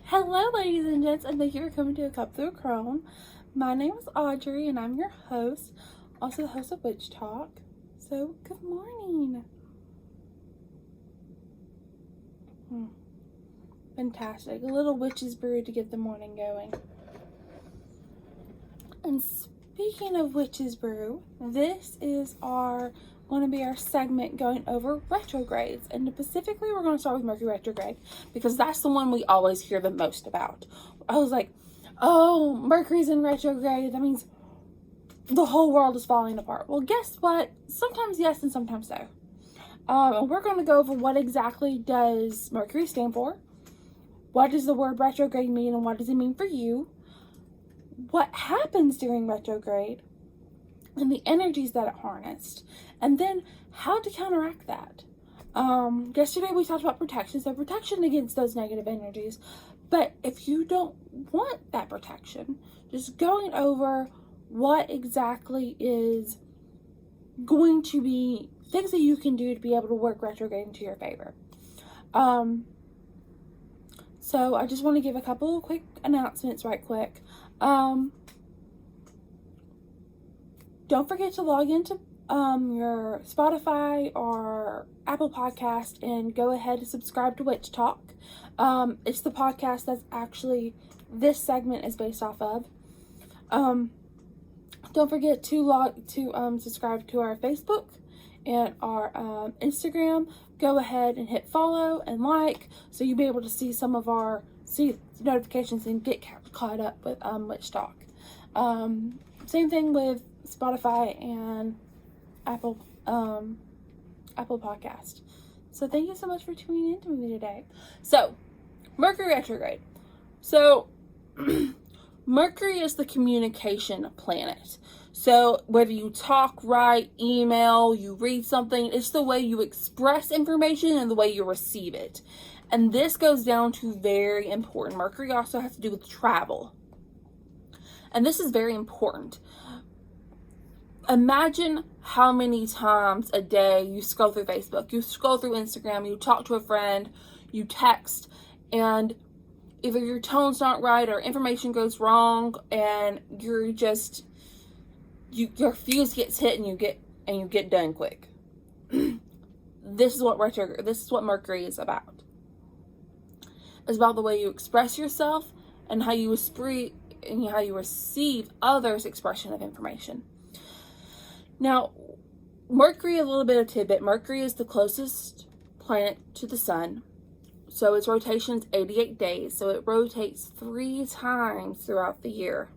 Hello, ladies and gents, and thank you for coming to A Cup Through Crone. My name is Audrey, and I'm your host, also the host of Witch Talk. So, good morning. Fantastic. A little witch's brew to get the morning going. And speaking of witch's brew, this is going to be our segment going over retrogrades. And specifically, we're going to start with Mercury retrograde because that's the one we always hear the most about. I was like, oh, Mercury's in retrograde. That means the whole world is falling apart. Well, guess what? Sometimes yes and sometimes no. And we're going to go over what exactly does Mercury stand for. What does the word retrograde mean and what does it mean for you? What happens during retrograde and the energies that it harnessed, and then how to counteract that. Yesterday we talked about protection, so protection against those negative energies. But if you don't want that protection, just going over what exactly is going to be things that you can do to be able to work retrograde into your favor. So I just want to give a couple of quick announcements right quick. Don't forget to log into your Spotify or Apple Podcast and go ahead and subscribe to Witch Talk. It's the podcast that's actually this segment is based off of. Don't forget to subscribe to our Facebook and our Instagram. Go ahead and hit follow and like so you'll be able to see some of our notifications and get caught up with Witch Talk. Same thing with Spotify and Apple Podcast. So thank you so much for tuning in to me today. So Mercury retrograde. So Mercury is the communication planet. So whether you talk, write, email, you read something, it's the way you express information and the way you receive it. And this goes down to very important. Mercury also has to do with travel. And this is very important. Imagine how many times a day you scroll through Facebook, you scroll through Instagram, you talk to a friend, you text, and either your tone's not right or information goes wrong, and you're just your fuse gets hit and you get done quick. This is what Mercury is about. It's about the way you express yourself and how you receive others' expression of information. Now, Mercury, a little bit of tidbit. Mercury is the closest planet to the sun. So its rotation is 88 days. So it rotates 3 times throughout the year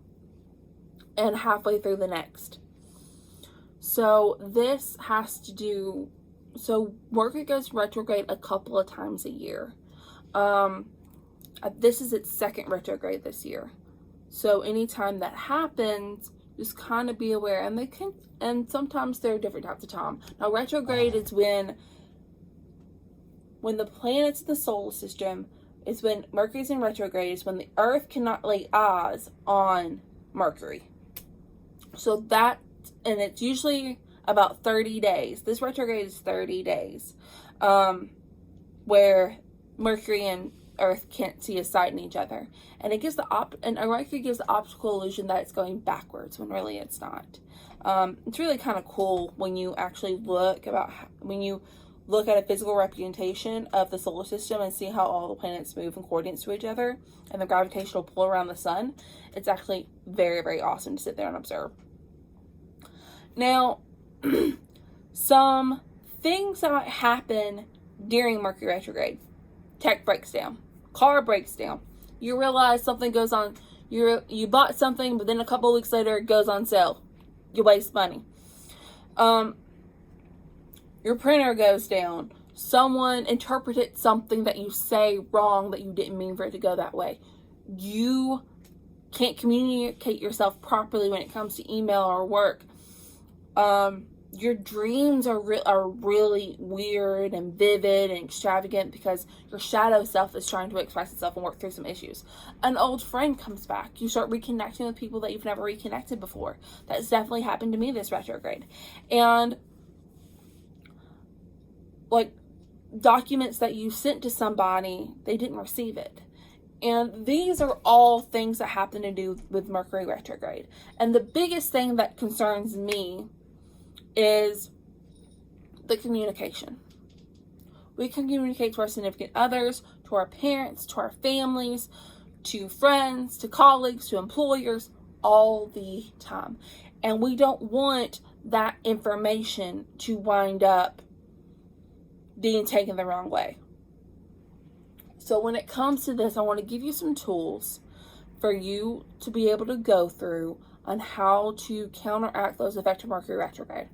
and halfway through the next. So this has to do, so Mercury goes retrograde a couple of times a year. This is its second retrograde this year. So anytime that happens, just kind of be aware. And sometimes there are different types of time. Now retrograde is when the planets in the solar system is when Mercury's in retrograde, is when the Earth cannot lay eyes on Mercury. So and it's usually about 30 days. This retrograde is 30 days, where Mercury and Earth can't see a sight in each other, and it gives Mercury gives the optical illusion that it's going backwards when really it's not. It's really kind of cool when you actually look at a physical representation of the solar system and see how all the planets move in coordinates to each other and the gravitational pull around the sun. It's actually very, very awesome to sit there and observe. Now, some things that might happen during Mercury retrograde. Tech breaks down. Car breaks down. You realize something goes on. You bought something, but then a couple of weeks later it goes on sale. You waste money. Your printer goes down. Someone interpreted something that you say wrong that you didn't mean for it to go that way. You can't communicate yourself properly when it comes to email or work. Your dreams are really weird and vivid and extravagant because your shadow self is trying to express itself and work through some issues. An old friend comes back. You start reconnecting with people that you've never reconnected before. That's definitely happened to me this retrograde. And like documents that you sent to somebody, they didn't receive it. And these are all things that happen to do with Mercury retrograde. And the biggest thing that concerns me is the communication. We can communicate to our significant others, to our parents, to our families, to friends, to colleagues, to employers, all the time. And we don't want that information to wind up being taken the wrong way. So when it comes to this, I want to give you some tools for you to be able to go through on how to counteract those effects of Mercury retrograde.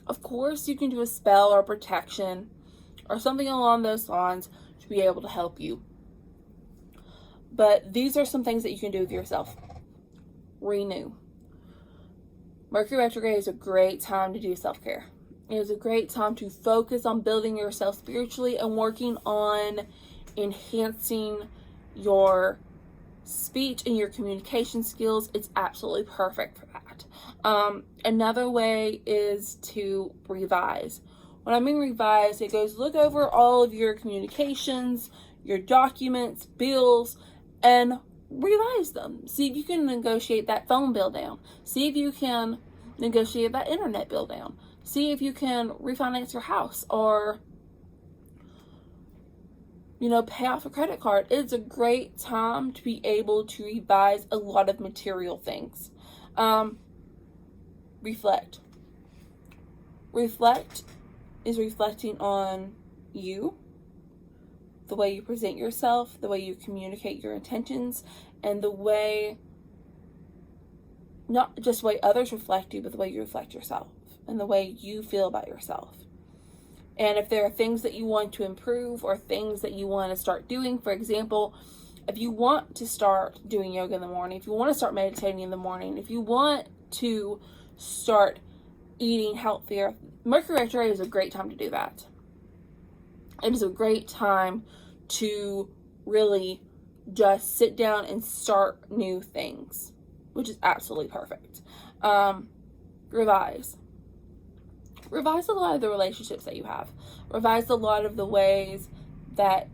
Of course, you can do a spell or protection or something along those lines to be able to help you. But these are some things that you can do with yourself. Renew. Mercury retrograde is a great time to do self-care. It is a great time to focus on building yourself spiritually and working on enhancing your speech and your communication skills. It's absolutely perfect for that. Another way is to revise. When I mean revise, it goes look over all of your communications, your documents, bills, and revise them. See if you can negotiate that phone bill down. See if you can negotiate that internet bill down. See if you can refinance your house or, pay off a credit card. It's a great time to be able to revise a lot of material things. Reflect. Reflect is reflecting on you, the way you present yourself, the way you communicate your intentions, and the way, not just the way others reflect you, but the way you reflect yourself and the way you feel about yourself. And if there are things that you want to improve or things that you want to start doing, for example, if you want to start doing yoga in the morning, if you want to start meditating in the morning, if you want to start eating healthier, Mercury retrograde is a great time to do that. It is a great time to really just sit down and start new things, which is absolutely perfect. Revise. Revise a lot of the relationships that you have. Revise a lot of the ways that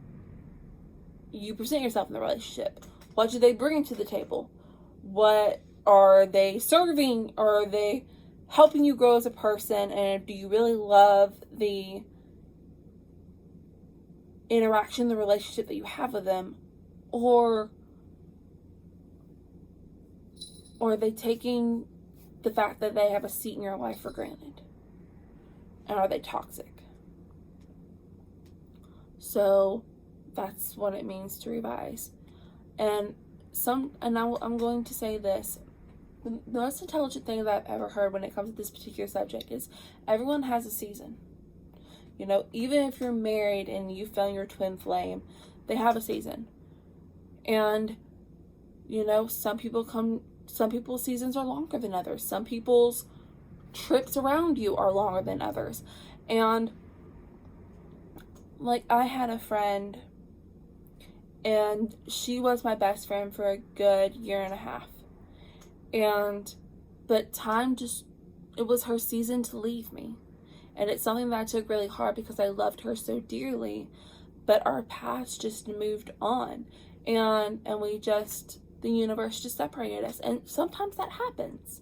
you present yourself in the relationship. What do they bring to the table? What are they serving? Are they helping you grow as a person? And do you really love the interaction, the relationship that you have with them? Or are they taking the fact that they have a seat in your life for granted? And are they toxic? So that's what it means to revise. And I'm going to say this. The most intelligent thing that I've ever heard when it comes to this particular subject is everyone has a season. Even if you're married and you found your twin flame, they have a season. And, some people's seasons are longer than others. Some people's trips around you are longer than others. And I had a friend, and she was my best friend for a good year and a half. But time it was her season to leave me. And it's something that I took really hard because I loved her so dearly, but our paths just moved on. And the universe just separated us. And sometimes that happens.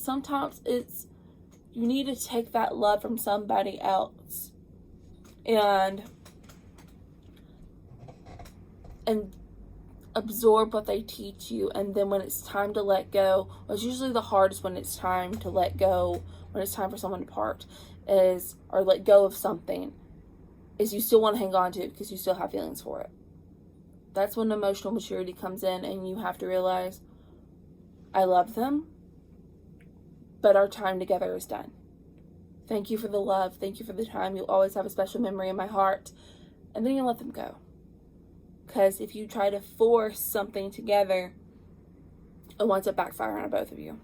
Sometimes you need to take that love from somebody else and absorb what they teach you. And then when it's time to let go, it's usually the hardest when it's time to let go, when it's time for someone to part, or let go of something, is you still want to hang on to it because you still have feelings for it. That's when emotional maturity comes in, and you have to realize, I love them, but our time together is done. Thank you for the love. Thank you for the time. You'll always have a special memory in my heart. And then you let them go. Because if you try to force something together, it winds up backfiring on both of you.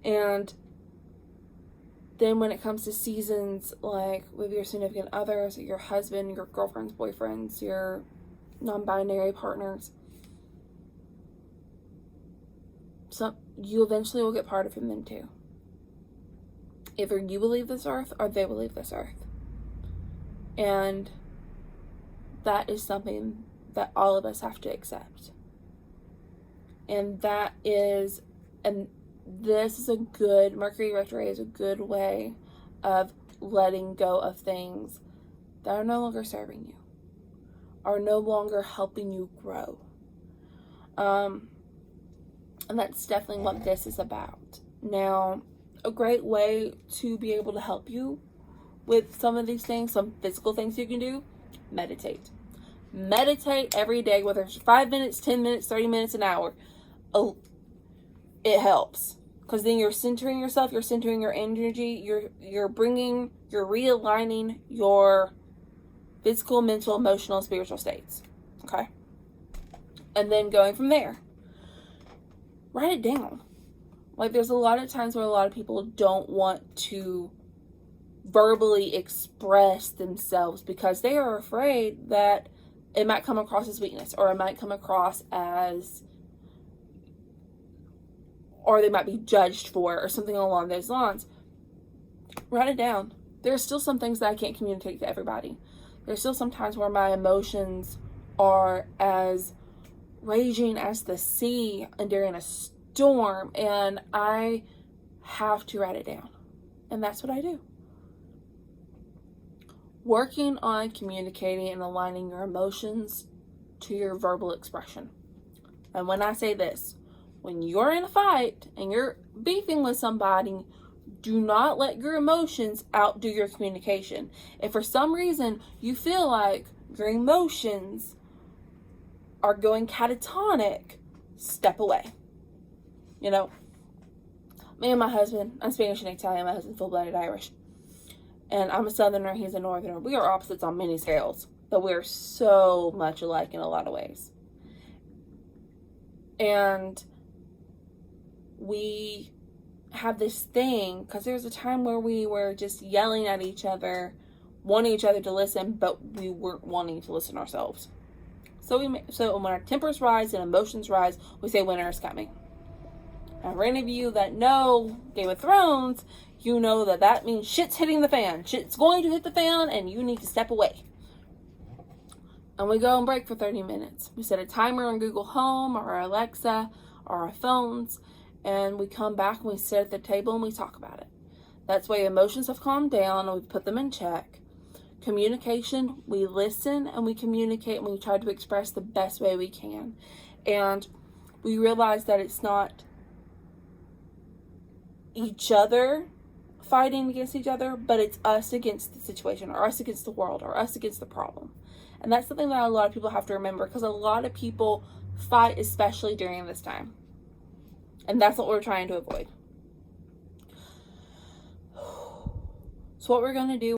And then when it comes to seasons, like with your significant others, your husband, your girlfriends, boyfriends, your non-binary partners, so you eventually will get parted from them too. Either you will leave this earth or they will leave this earth. And that is something that all of us have to accept. And this is a good, Mercury retrograde is a good way of letting go of things that are no longer serving you, are no longer helping you grow. And that's definitely what this is about. Now, a great way to be able to help you with some of these things, some physical things you can do, meditate. Meditate every day, whether it's 5 minutes, 10 minutes, 30 minutes, an hour. It helps. Because then you're centering yourself, you're centering your energy, you're realigning your physical, mental, emotional, spiritual states. Okay? And then going from there, write it down. Like, there's a lot of times where a lot of people don't want to verbally express themselves because they are afraid that it might come across as weakness, or it might come across as, or they might be judged for it, or something along those lines. Write it down. There are still some things that I can't communicate to everybody. There's still some times where my emotions are as raging as the sea and during a storm, and I have to write it down. And that's what I do. Working on communicating and aligning your emotions to your verbal expression. And when I say this, when you're in a fight and you're beefing with somebody, do not let your emotions outdo your communication. If for some reason you feel like your emotions are going catatonic, step away. You know, me and my husband, I'm Spanish and Italian, my husband's full-blooded Irish. And I'm a Southerner, he's a Northerner. We are opposites on many scales, but we're so much alike in a lot of ways. And we have this thing, because there was a time where we were just yelling at each other, wanting each other to listen, but we weren't wanting to listen ourselves. So when our tempers rise and emotions rise, we say winter is coming. Now, for any of you that know Game of Thrones, you know that means shit's hitting the fan. Shit's going to hit the fan, and you need to step away. And we go and break for 30 minutes. We set a timer on Google Home or our Alexa or our phones, and we come back and we sit at the table and we talk about it. That's why emotions have calmed down and we put them in check. Communication, we listen and we communicate and we try to express the best way we can. And we realize that it's not each other fighting against each other, but it's us against the situation, or us against the world, or us against the problem. And that's something that a lot of people have to remember, because a lot of people fight, especially during this time. And that's what we're trying to avoid. So what we're going to do